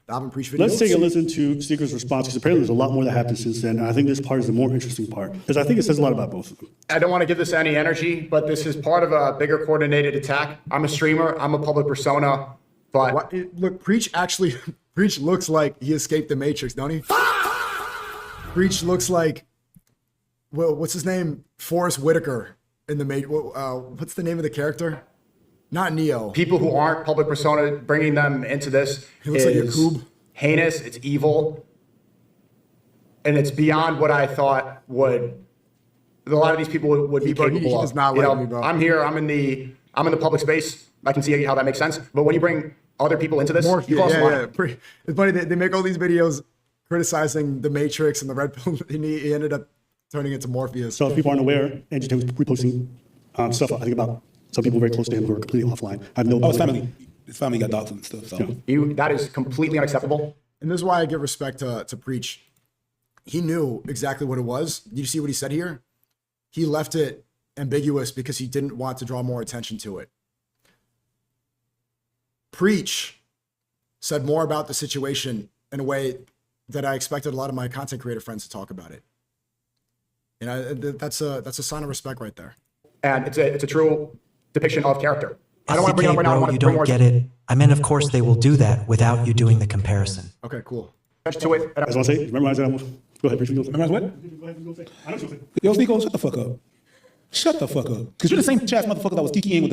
album Preach video. Let's take a listen to SNEAKO's response, because apparently there's a lot more that happened since then. And I think this part is the more interesting part, because I think it says a lot about both of them. I don't want to give this any energy, but this is part of a bigger coordinated attack. I'm a streamer. I'm a public persona. But look, Preach looks like he escaped the Matrix, don't he? Preach looks like, well, what's his name? Forrest Whitaker in the Matrix. What's the name of the character? Not Neo. People who aren't public persona, bringing them into this He looks like Yakub. Heinous. It's evil. And it's beyond what I thought a lot of these people would be capable he of. does not like me, bro. I'm here. I'm in the public space. I can see how that makes sense. But when you bring other people into this, you cross the line. It's funny, they make all these videos criticizing the Matrix and the Red Pill, and he ended up turning into Morpheus. So if people aren't aware, Andrew Tate was reposting stuff, I think, about some people very close to him who are completely offline. I have no. Oh, his family got dogs and stuff. So that is completely unacceptable. And this is why I give respect to Preach. He knew exactly what it was. Did you see what he said here? He left it ambiguous because he didn't want to draw more attention to it. Preach said more about the situation in a way that I expected a lot of my content creator friends to talk about it. And that's a sign of respect right there. And it's a true depiction of character. I don't want to bring it up right now. I want You to bring don't more get it. I mean, of course they will do that without you doing the comparison. Okay, cool. to it. I just want to say, remember I said, go ahead, Preach. Remember what? Yo, SNEAKO, shut the fuck up. Shut the fuck up. Because you're the same trash motherfucker that was kikiing with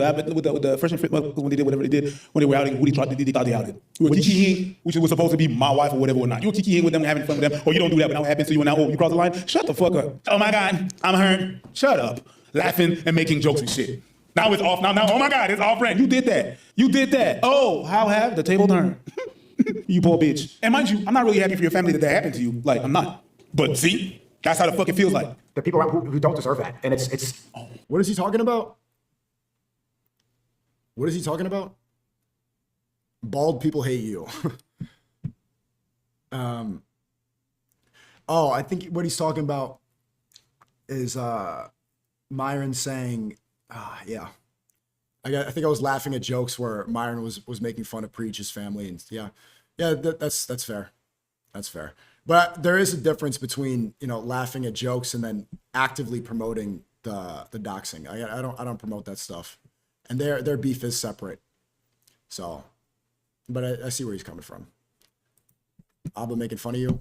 the freshman when they did whatever they did, when they were outing who they thought they outed. You were kikiing, which was supposed to be my wife or whatever or not. You were kikiing with them, having fun with them, or you don't do that, but now it happens to you and now, you cross the line. Shut the fuck up. Oh my God, I'm hurt. Shut up. Laughing and making jokes and shit. Now it's off. Now, oh my God, it's off brand. You did that. You did that. Oh, how have the table turned? You poor bitch. And mind you, I'm not really happy for your family that happened to you. Like, I'm not. But see, that's how the fuck it feels like. The people around who don't deserve that. And it's. What is he talking about? What is he talking about? Bald people hate you. Oh, I think what he's talking about is Myron saying, yeah. I think I was laughing at jokes where Myron was making fun of Preach's family, and yeah, that's fair. That's fair. But there is a difference between, you know, laughing at jokes and then actively promoting the doxing. I don't promote that stuff, and their beef is separate. So, but I see where he's coming from. Abba making fun of you.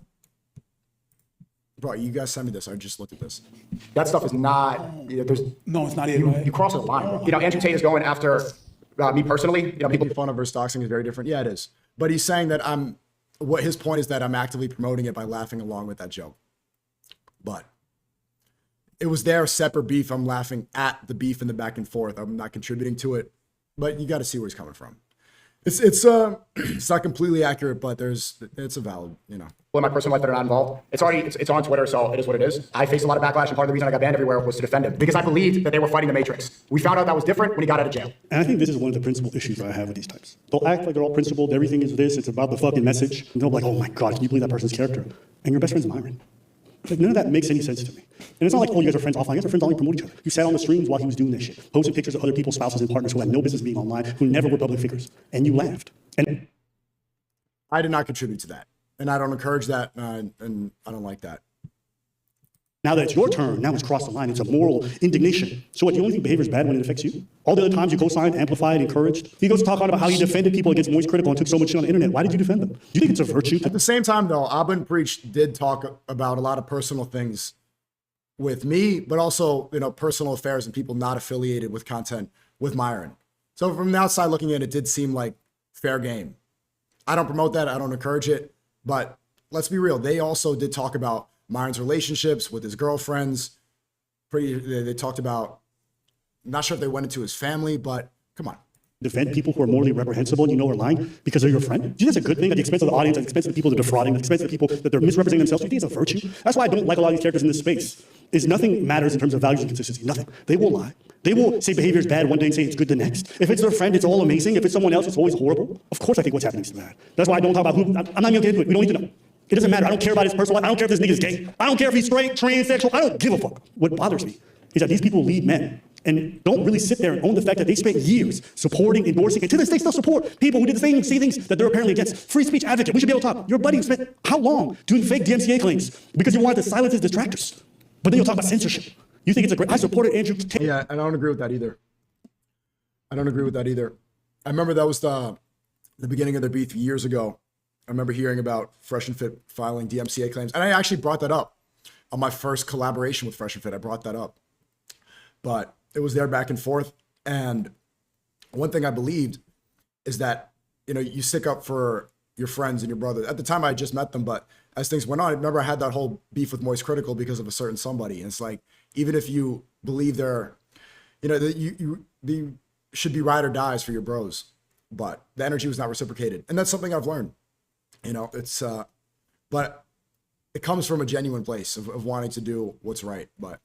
Bro, you guys sent me this. I just looked at this. That stuff is not. You know, there's no, it's not it. You cross the line, bro. You know, Andrew Tate is going after me personally. You know, people making fun of versus doxing is very different. Yeah, it is. But he's saying that what his point is that I'm actively promoting it by laughing along with that joke. But it was their separate beef. I'm laughing at the beef and the back and forth. I'm not contributing to it. But you got to see where he's coming from. It's not completely accurate, but it's a valid, you know. In my personal life that are not involved, it's on Twitter, so it is what it is. I faced a lot of backlash, and part of the reason I got banned everywhere was to defend him because I believed that they were fighting the Matrix. We found out that was different when he got out of jail. And I think this is one of the principal issues that I have with these types. They'll act like they're all principled. Everything is this. It's about the fucking message. And they'll be like, oh my God, can you believe that person's character? And your best friend's Myron. Like, none of that makes any sense to me. And it's not like, oh, you guys are friends offline. You guys are friends only promote each other. You sat on the streams while he was doing this shit, posted pictures of other people's spouses and partners who had no business being online, who never were public figures. And you laughed. And I did not contribute to that. And I don't encourage that. And I don't like that. Now that it's your turn, now it's crossed the line. It's a moral indignation. So what, you only think behavior is bad when it affects you? All the other times you co-signed, amplified, encouraged. He goes to talk on about how he defended people against Moist Critical and took so much shit on the internet. Why did you defend them? Do you think it's a virtue? At the same time, though, Abba and Preach did talk about a lot of personal things with me, but also, you know, personal affairs and people not affiliated with content with Myron. So from the outside looking at it, it did seem like fair game. I don't promote that. I don't encourage it. But let's be real. They also did talk about Myron's relationships with his girlfriends. They talked about, I'm not sure if they went into his family, but come on. Defend people who are morally reprehensible and you know are lying because they're your friend? Do you think that's a good thing at the expense of the audience, at the expense of the people they're defrauding, at the expense of the people that they're misrepresenting themselves? Do you think it's a virtue? That's why I don't like a lot of these characters in this space. Is nothing matters in terms of values and consistency. Nothing. They will lie. They will say behavior is bad one day and say it's good the next. If it's their friend, it's all amazing. If it's someone else, it's always horrible. Of course I think what's happening is bad. That's why I don't talk about who. I'm not even going to get into it. We don't need to know. It doesn't matter. I don't care about his personal life. I don't care if this nigga's gay. I don't care if he's straight, transsexual. I don't give a fuck. What bothers me is that these people lead men and don't really sit there and own the fact that they spent years supporting, endorsing, and to this day still support people who did the same things that they're apparently against. Free speech advocate. We should be able to talk. Your buddy spent how long doing fake DMCA claims because you wanted to silence his detractors? But then you'll talk about censorship. You think it's a great... I supported Andrew Tate. Yeah, I don't agree with that either. I remember that was the beginning of their beef years ago. I remember hearing about Fresh and Fit filing DMCA claims. And I actually brought that up on my first collaboration with Fresh and Fit. I brought that up. But it was there back and forth. And one thing I believed is that, you know, you stick up for your friends and your brother. At the time, I had just met them, but as things went on, I remember I had that whole beef with Moist Critical because of a certain somebody. And it's like, even if you believe they're, you know, that you should be ride or dies for your bros, but the energy was not reciprocated. And that's something I've learned, you know, it's, but it comes from a genuine place of wanting to do what's right, but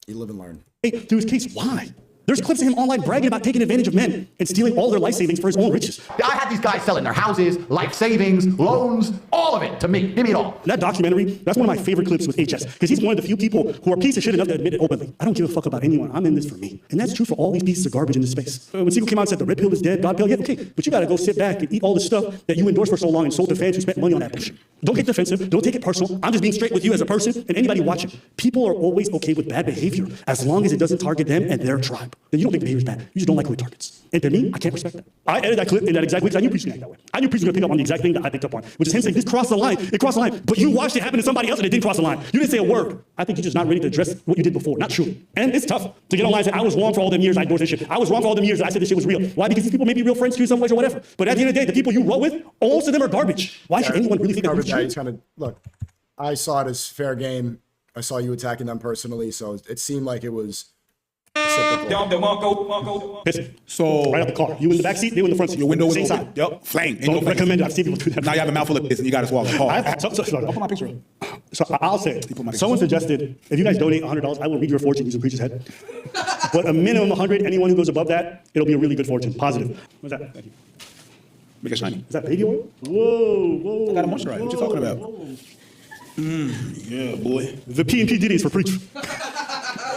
you live and learn. Through his case, why? There's clips of him online bragging about taking advantage of men and stealing all their life savings for his own riches. I had these guys selling their houses, life savings, loans, all of it to me. Give me it all. That documentary, that's one of my favorite clips with HS, because he's one of the few people who are piece of shit enough to admit it openly. I don't give a fuck about anyone. I'm in this for me. And that's true for all these pieces of garbage in this space. When SNEAKO came out and said the red pill is dead, God pill, yeah, okay, but you gotta go sit back and eat all the stuff that you endorsed for so long and sold to fans who spent money on that bullshit. Don't get defensive. Don't take it personal. I'm just being straight with you as a person and anybody watching. People are always okay with bad behavior as long as it doesn't target them and their tribe. Then you don't think behavior is bad. You just don't like who it targets. And to me, I can't respect that. I edited that clip in that exact way because I knew Preach would act that way. I knew Preach was going to pick up on the exact thing that I picked up on, which is him saying, this crossed the line. It crossed the line. But you watched it happen to somebody else and it didn't cross the line. You didn't say a word. I think you're just not ready to address what you did before. Not true. And it's tough to get online and say, I was wrong for all them years I endorsed this shit. I was wrong for all them years I said this shit was real. Why? Because these people may be real friends to you in some ways or whatever. But at the end of the day, the people you roll with, most of them are garbage. Why should anyone really think that He's kind of, look, I saw it as fair game. I saw you attacking them personally, so it seemed like it was Listen, So right out the car. You in the back seat, they were in the front seat. your window was Same open. side. Yep, flame. Don't recommend it. I've seen people do that. Now you have a mouthful of piss and you got to swallow. I'll Put my picture in. So I'll say, someone suggested, if you guys donate $100, I will read your fortune using Preach's head. But a minimum 100, anyone who goes above that, it'll be a really good fortune, positive. What's that? Thank you. Make it shiny. Is that baby oil? Whoa, whoa. I got a moisturize. What you talking about? Yeah, boy. The P&P Diddy's for Preach.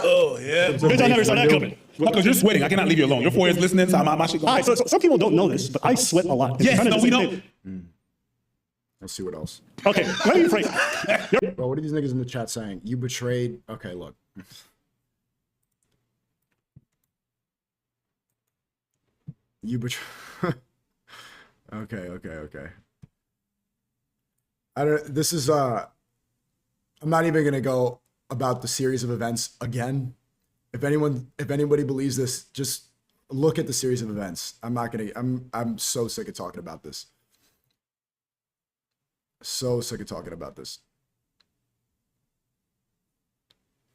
Oh, yeah. Bitch, I never saw that coming. Because you're sweating. I cannot leave you alone. Your forehead's listening, so my shit All right, so some people don't know this, but I sweat a lot. It's Yes, kind of no, the we same don't. thing. Let's see what else. Okay, let me rephrase. Bro, what are these niggas in the chat saying? You betrayed. Okay, look. You betrayed. Okay. I don't. This is. I'm not even gonna go about the series of events again. If anybody believes this, just look at the series of events. I'm not gonna. I'm so sick of talking about this. So sick of talking about this.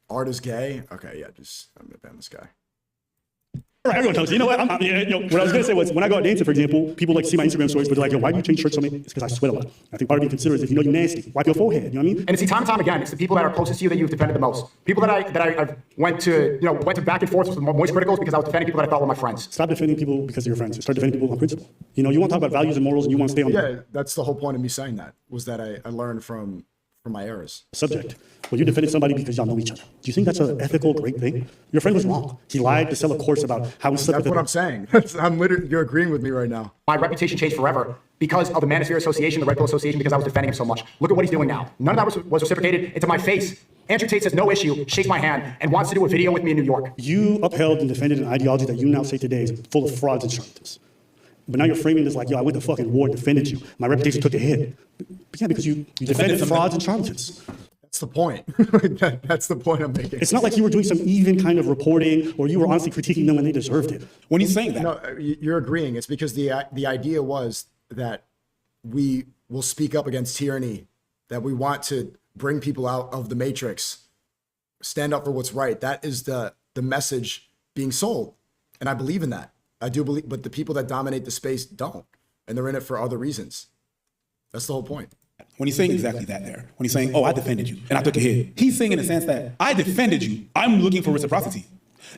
Art is gay. Okay, yeah, I'm gonna ban this guy. Right, everyone knows. You know what? What I was going to say was, when I go out dancing, for example, people like to see my Instagram stories, but they're like, yo, why do you change shirts so many? It's because I sweat a lot. I think part of being considerate is if you know you're nasty, wipe your forehead. You know what I mean? And see, time and time again, it's the people that are closest to you that you've defended the most. People that I went to back and forth with Moist Criticals because I was defending people that I thought were my friends. Stop defending people because they're your friends. Start defending people on principle. You know, you want to talk about values and morals and you want to stay on Yeah, that's the whole point of me saying that, was that I learned from my errors. the subject. Well, you defended somebody because y'all know each other. Do you think that's an ethical, great thing? Your friend was wrong. He lied to sell a course about how he slept That's with what I'm saying. I'm literally, you're agreeing with me right now. My reputation changed forever because of the Manosphere Association, the Red Pill Association, because I was defending him so much. Look at what he's doing now. None of that was reciprocated into my face. Andrew Tate says no issue, shakes my hand, and wants to do a video with me in New York. You upheld and defended an ideology that you now say today is full of frauds and charlatans. But now you're framing this like, yo, I went to fucking war and defended you. My reputation took a hit. But yeah, because you defended frauds and charlatans. That's the point. That's the point I'm making. It's not like you were doing some even kind of reporting or you were honestly critiquing them when they deserved it. When he's saying that. No, you're agreeing. It's because the idea was that we will speak up against tyranny, that we want to bring people out of the matrix, stand up for what's right. That is the message being sold. And I believe in that. I do believe, but the people that dominate the space don't. And they're in it for other reasons. That's the whole point. When he's saying exactly that there, when he's saying, oh, I defended you and I took a hit, he's saying in the sense that I defended you, I'm looking for reciprocity.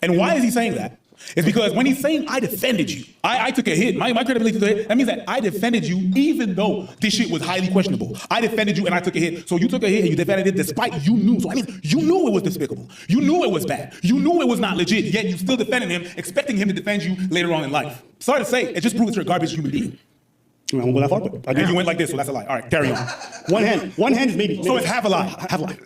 And why is he saying that? It's because when he's saying I defended you, I took a hit. My credibility took a hit. That means that I defended you even though this shit was highly questionable. I defended you and I took a hit. So you took a hit and you defended it despite you knew. So I mean, you knew it was despicable. You knew it was bad. You knew it was not legit, yet you still defended him, expecting him to defend you later on in life. Sorry to say, it just proves you're a garbage human being. I won't go that far, but And you went like this, so that's a lie. All right, carry on. One hand is maybe. So it's half a lie. Half a lie.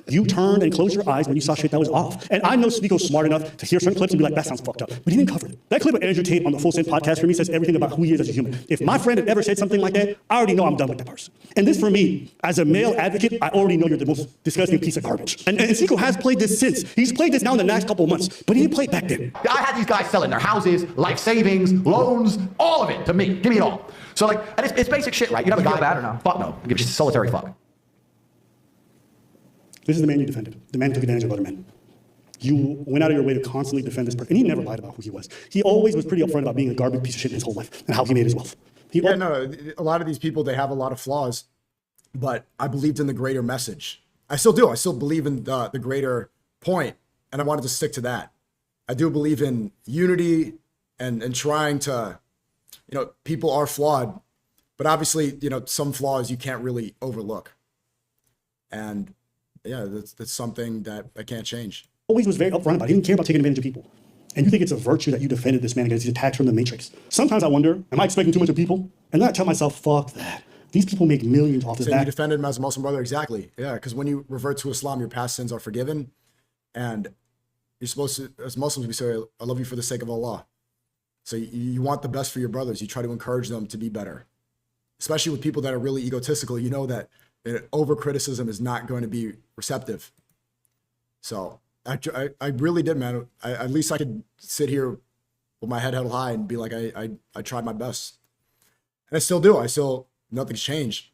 You turned and closed your eyes when you saw shit that was off. And I know SNEAKO's smart enough to hear certain clips and be like, that sounds fucked up. But he didn't cover it. That clip of Andrew Tate on the Full Send podcast for me says everything about who he is as a human. If my friend had ever said something like that, I already know I'm done with that person. And this for me, as a male advocate, I already know you're the most disgusting piece of garbage. And SNEAKO has played this since. He's played this now in the last couple of months, but he didn't play it back then. I had these guys selling their houses, life savings, loans, all of it to me. Give me it all. So like, and it's basic shit, right? You have a guy. Feel bad or no? Fuck no. Give just a solitary fuck. This is the man you defended. The man who took advantage of other men. You went out of your way to constantly defend this person. And he never lied about who he was. He always was pretty upfront about being a garbage piece of shit in his whole life and how he made his wealth. No, a lot of these people, they have a lot of flaws, but I believed in the greater message. I still do. I still believe in the greater point, and I wanted to stick to that. I do believe in unity and trying to, people are flawed, but obviously, some flaws you can't really overlook. And yeah, that's something that I can't change. Always was very upfront about it. He didn't care about taking advantage of people. And you think it's a virtue that you defended this man against these attacks from the Matrix. Sometimes I wonder, am I expecting too much of people? And then I tell myself, fuck that. These people make millions off this So back. you defended him as a Muslim brother? Exactly. Yeah, because when you revert to Islam, your past sins are forgiven. And you're supposed to, as Muslims, we say, I love you for the sake of Allah. So you want the best for your brothers. You try to encourage them to be better. Especially with people that are really egotistical, you know that over criticism is not going to be receptive. So I really did, man. At least I could sit here with my head held high and be like, I tried my best. And I still do. Nothing's changed.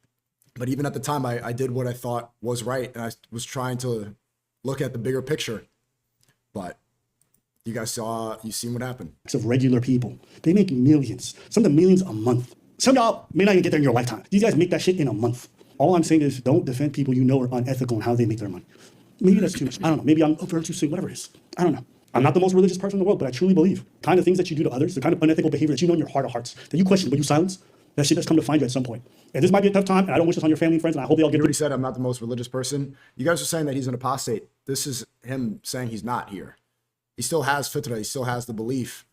But even at the time, I did what I thought was right. And I was trying to look at the bigger picture. But you guys you've seen what happened. Of regular people. They make millions. Some of them millions a month. Some of y'all may not even get there in your lifetime. These guys make that shit in a month. All I'm saying is don't defend people you know are unethical in how they make their money. Maybe that's too much. I don't know. Maybe I'm over too soon, whatever it is. I don't know. I'm not the most religious person in the world, but I truly believe the kind of things that you do to others, the kind of unethical behavior that you know in your heart of hearts, that you question but you silence, that shit does come to find you at some point. And this might be a tough time, and I don't wish this on your family and friends, and I hope they all get You already said I'm not the most religious person. You guys are saying that he's an apostate. This is him saying he's not here. He still has fitra. He still has the belief.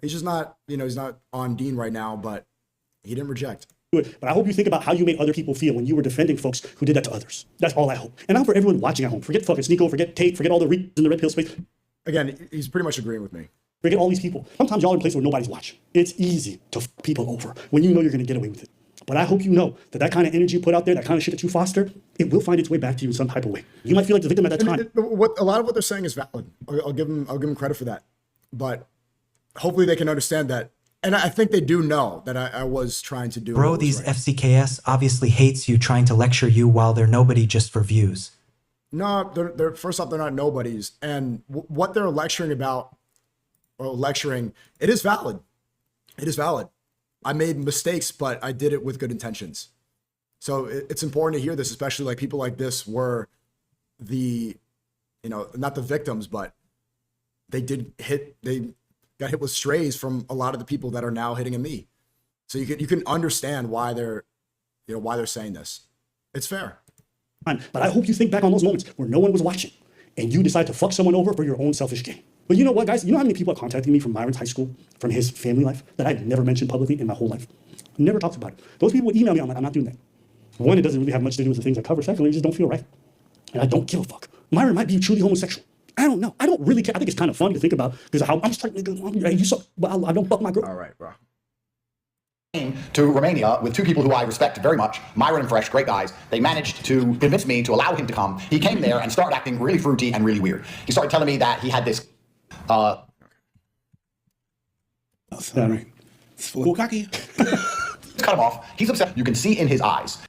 He's just not, he's not on deen right now, but he didn't reject. it. But I hope you think about how you made other people feel when you were defending folks who did that to others. That's all I hope. And now for everyone watching at home, forget fucking SNEAKO, forget Tate, forget all the reads in the red pill space. Again, he's pretty much agreeing with me. Forget all these people. Sometimes y'all are in a place where nobody's watching. It's easy to f people over when you know you're going to get away with it. But I hope you know that that kind of energy you put out there, that kind of shit that you foster, it will find its way back to you in some type of way. You might feel like the victim at that time. What a lot of what they're saying is valid. I'll give them credit for that. But hopefully they can understand that. And I think they do know that I was trying to do. Bro, these FCKS obviously hates you trying to lecture you while they're nobody just for views. No, they're first off, they're not nobodies. And what they're lecturing about, it is valid. It is valid. I made mistakes, but I did it with good intentions. So it's important to hear this, especially like people like this were not the victims, but they got hit with strays from a lot of the people that are now hitting me. So you can understand why they're saying this. It's fair. But I hope you think back on those moments where no one was watching and you decide to fuck someone over for your own selfish gain. But you know what, guys? You know how many people are contacting me from Myron's high school, from his family life, that I've never mentioned publicly in my whole life? Never talked about it. Those people would email me. I'm like, I'm not doing that. One, it doesn't really have much to do with the things I cover. Secondly, it just don't feel right. And I don't give a fuck. Myron might be truly homosexual. I don't know. I don't really care. I think it's kind of funny to think about because I'm just like, nigga, you suck, but I don't fuck my girl. All right, bro. To Romania with two people who I respect very much, Myron and Fresh, great guys. They managed to convince me to allow him to come. He came there and started acting really fruity and really weird. He started telling me that he had this Sorry. Cocky. cut him off. He's upset. You can see in his eyes.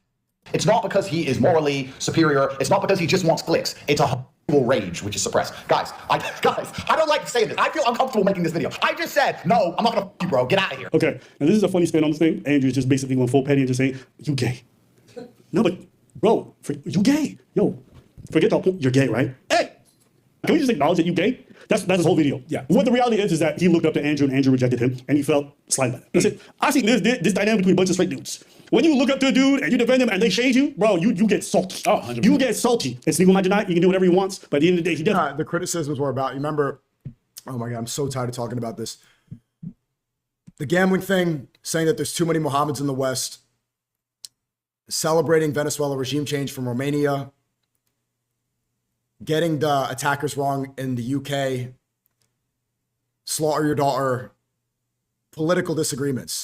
It's not because he is morally superior. It's not because he just wants clicks. It's a horrible rage which is suppressed. Guys, I don't like saying this. I feel uncomfortable making this video. I just said, no, I'm not gonna f you, bro. Get out of here. Okay, now this is a funny spin on this thing. Andrew's just basically going full petty and just saying, you gay. No, but bro, you gay. Yo, forget the point. You're gay, right? Hey, Can we just acknowledge that you gay? That's his whole video. Yeah. What the reality is that he looked up to Andrew and Andrew rejected him and he felt slighted by that. That's it. I see this dynamic between a bunch of straight dudes. When you look up to a dude and you defend him and they shade you, bro, you get salty. Oh, 100%. You get salty. And SNEAKO might deny it. You can do whatever he wants. But at the end of the day, he definitely. The criticisms were about, you remember, oh my God, I'm so tired of talking about this. The gambling thing, saying that there's too many Mohammeds in the West, celebrating Venezuela regime change from Romania, getting the attackers wrong in the UK, slaughter your daughter, political disagreements.